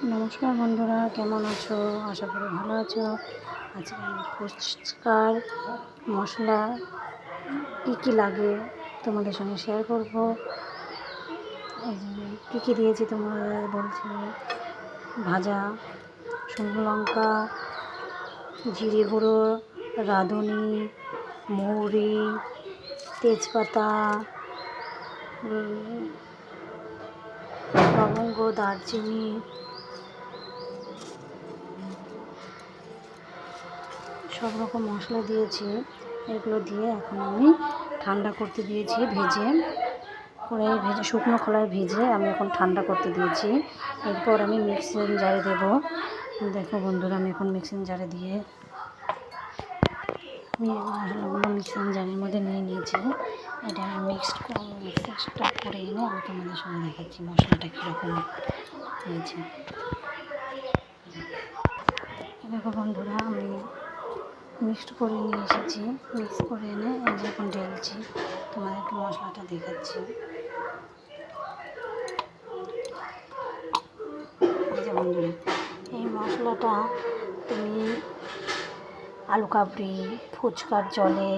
নমস্কার বন্ধুরা, কেমন আছো? আশা করি ভালো আছো। আজকে আমি ফুচকার মশলা কী লাগে তোমাদের সঙ্গে শেয়ার করব। এই যে কী দিয়েছি তোমাদের বলছি: ভাজা শুকনো লঙ্কা, জিরে গুঁড়ো, রাঁধুনি, মৌরি, তেজপাতা, লবঙ্গ, দারচিনি, সব রকম মশলা দিয়েছি। এগুলো দিয়ে এখন আমি ঠান্ডা করতে দিয়েছি, ভেজে শুকনো খোলায় ভেজে আমি এখন ঠান্ডা করতে দিয়েছি। এরপর আমি মিক্সিং জারে দেবো। দেখো বন্ধুরা, আমি এখন মিক্সিং জারে দিয়ে আমি মশলাগুলো মিক্সিং জারের মধ্যে নিয়ে নিয়েছি। এটা আমি মিক্সটা করে এনে আমি তোমাদের সঙ্গে দেখাচ্ছি মশলাটা কীরকম হয়েছে। দেখো বন্ধুরা, আমি মিক্সড করে নিয়ে এসেছি। মিক্স করে এনে এই যে এখন ঢেলছি, তোমাদের একটু মশলাটা দেখাচ্ছি। এই যে বন্ধুরা, এই মশলাটা তুমি আলু কাবড়ি, ফুচকার জলে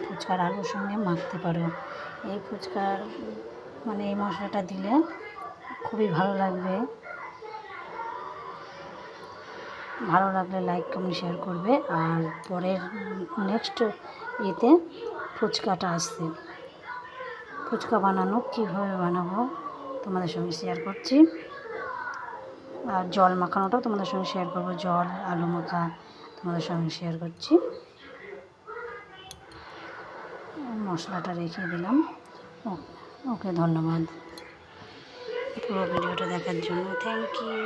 ফুচকার আলুর সঙ্গে মাখতে পারো। এই ফুচকার এই মশলাটা দিলে খুবই ভালো লাগবে। ভালো লাগলে লাইক কমেন্ট শেয়ার করবে। আর পরের নেক্সট ইয়েতে ফুচকাটা আসছে, ফুচকা বানানো কীভাবে বানাবো তোমাদের সঙ্গে শেয়ার করছি। আর জল মাখানোটাও তোমাদের সঙ্গে শেয়ার করবো। জল আলু মাখা তোমাদের সঙ্গে শেয়ার করছি। মশলাটা রেখে দিলাম। ওকে, ধন্যবাদ পুরো ভিডিওটা দেখার জন্য। Thank you.